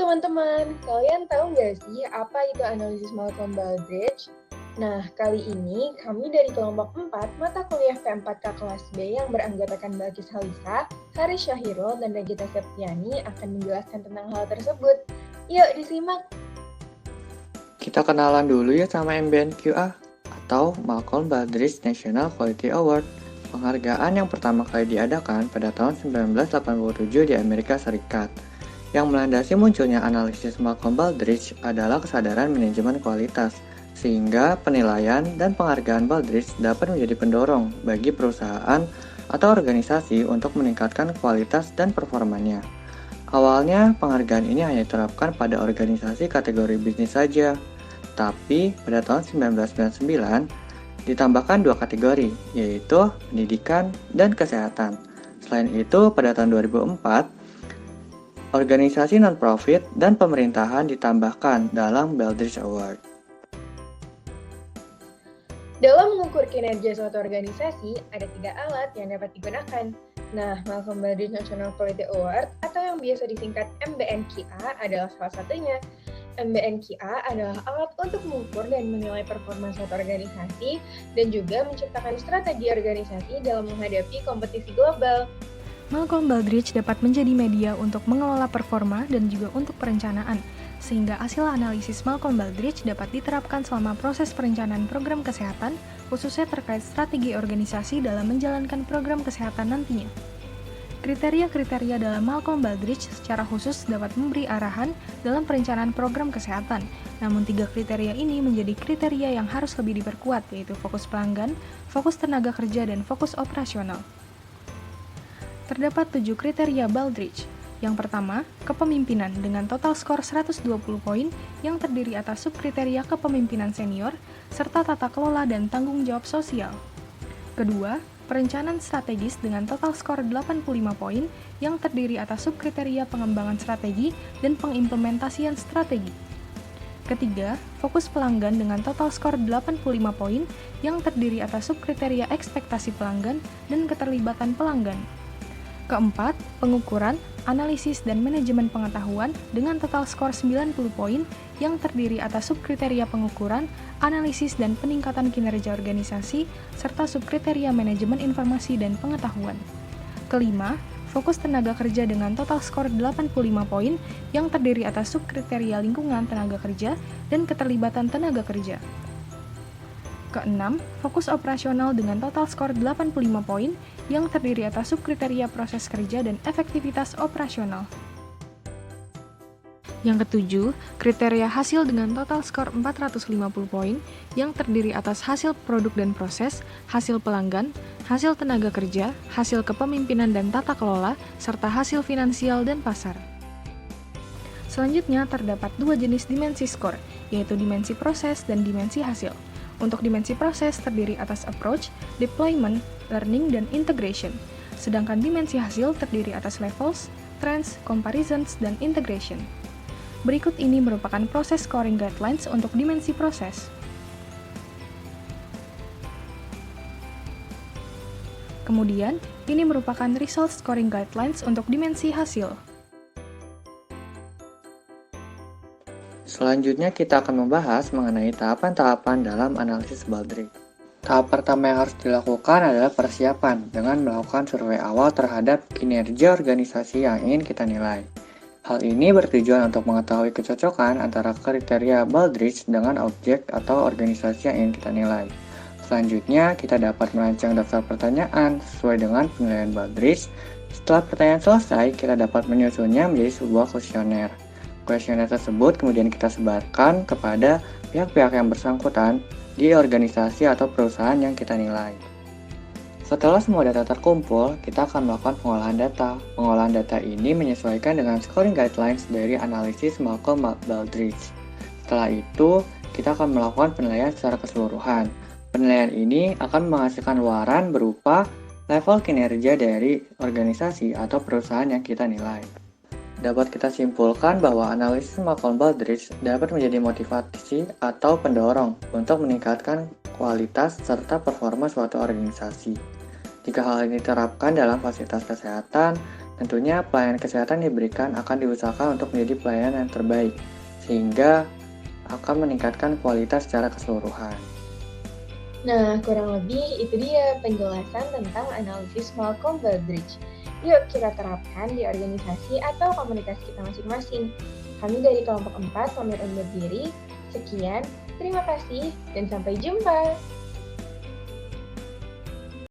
teman-teman, kalian tahu nggak sih apa itu analisis Malcolm Baldrige? Nah, kali ini kami dari kelompok 4 mata kuliah P4K kelas B yang beranggotakan Balkis Halisa, Haris Syahirul, dan Regita Septiani akan menjelaskan tentang hal tersebut. Yuk disimak! Kita kenalan dulu ya sama MBNQA atau Malcolm Baldrige National Quality Award. Penghargaan yang pertama kali diadakan pada tahun 1987 di Amerika Serikat. Yang melandasi munculnya analisis Malcolm Baldrige adalah kesadaran manajemen kualitas, sehingga penilaian dan penghargaan Baldrige dapat menjadi pendorong bagi perusahaan atau organisasi untuk meningkatkan kualitas dan performanya. Awalnya, penghargaan ini hanya diterapkan pada organisasi kategori bisnis saja. Tapi pada tahun 1999 ditambahkan dua kategori, yaitu pendidikan dan kesehatan. Selain itu, pada tahun 2004, organisasi non-profit dan pemerintahan ditambahkan dalam Baldrige Award. Dalam mengukur kinerja suatu organisasi, ada 3 alat yang dapat digunakan. Nah, Malcolm Baldrige National Quality Award atau yang biasa disingkat MBNQA adalah salah satunya. MBNQA adalah alat untuk mengukur dan menilai performa suatu organisasi dan juga menciptakan strategi organisasi dalam menghadapi kompetisi global. Malcolm Baldrige dapat menjadi media untuk mengelola performa dan juga untuk perencanaan, sehingga hasil analisis Malcolm Baldrige dapat diterapkan selama proses perencanaan program kesehatan, khususnya terkait strategi organisasi dalam menjalankan program kesehatan nantinya. Kriteria-kriteria dalam Malcolm Baldrige secara khusus dapat memberi arahan dalam perencanaan program kesehatan, namun 3 kriteria ini menjadi kriteria yang harus lebih diperkuat, yaitu fokus pelanggan, fokus tenaga kerja, dan fokus operasional. Terdapat 7 kriteria Baldrige. Yang pertama, kepemimpinan dengan total skor 120 poin yang terdiri atas subkriteria kepemimpinan senior, serta tata kelola dan tanggung jawab sosial. Kedua, perencanaan strategis dengan total skor 85 poin yang terdiri atas subkriteria pengembangan strategi dan pengimplementasian strategi. Ketiga, fokus pelanggan dengan total skor 85 poin yang terdiri atas subkriteria ekspektasi pelanggan dan keterlibatan pelanggan. Keempat, pengukuran, analisis, dan manajemen pengetahuan dengan total skor 90 poin yang terdiri atas subkriteria pengukuran, analisis, dan peningkatan kinerja organisasi, serta subkriteria manajemen informasi dan pengetahuan. Kelima, fokus tenaga kerja dengan total skor 85 poin yang terdiri atas subkriteria lingkungan tenaga kerja dan keterlibatan tenaga kerja. Keenam, fokus operasional dengan total skor 85 poin yang terdiri atas subkriteria proses kerja dan efektivitas operasional. Yang ketujuh, kriteria hasil dengan total skor 450 poin yang terdiri atas hasil produk dan proses, hasil pelanggan, hasil tenaga kerja, hasil kepemimpinan dan tata kelola, serta hasil finansial dan pasar. Selanjutnya, terdapat 2 jenis dimensi skor, yaitu dimensi proses dan dimensi hasil. Untuk dimensi proses terdiri atas approach, deployment, learning, dan integration. Sedangkan dimensi hasil terdiri atas levels, trends, comparisons, dan integration. Berikut ini merupakan proses scoring guidelines untuk dimensi proses. Kemudian, ini merupakan result scoring guidelines untuk dimensi hasil. Selanjutnya kita akan membahas mengenai tahapan-tahapan dalam analisis Baldrige. Tahap pertama yang harus dilakukan adalah persiapan dengan melakukan survei awal terhadap kinerja organisasi yang ingin kita nilai. Hal ini bertujuan untuk mengetahui kecocokan antara kriteria Baldrige dengan objek atau organisasi yang ingin kita nilai. Selanjutnya, kita dapat merancang daftar pertanyaan sesuai dengan penilaian Baldrige. Setelah pertanyaan selesai, kita dapat menyusunnya menjadi sebuah kuesioner. Kuesioner tersebut kemudian kita sebarkan kepada pihak-pihak yang bersangkutan di organisasi atau perusahaan yang kita nilai. Setelah semua data terkumpul, kita akan melakukan pengolahan data. Pengolahan data ini menyesuaikan dengan scoring guidelines dari analisis Malcolm Baldrige. Setelah itu, kita akan melakukan penilaian secara keseluruhan. Penilaian ini akan menghasilkan luaran berupa level kinerja dari organisasi atau perusahaan yang kita nilai. Dapat kita simpulkan bahwa analisis Malcolm Baldrige dapat menjadi motivasi atau pendorong untuk meningkatkan kualitas serta performa suatu organisasi. Jika hal ini diterapkan dalam fasilitas kesehatan, Tentunya pelayanan kesehatan diberikan akan diusahakan untuk menjadi pelayanan yang terbaik, sehingga akan meningkatkan kualitas secara keseluruhan. Nah, kurang lebih itu dia penjelasan tentang analisis Malcolm Baldrige. Yuk kita terapkan di organisasi atau komunitas kita masing-masing. Kami dari kelompok 4 pamit undur diri. Sekian, terima kasih, dan sampai jumpa.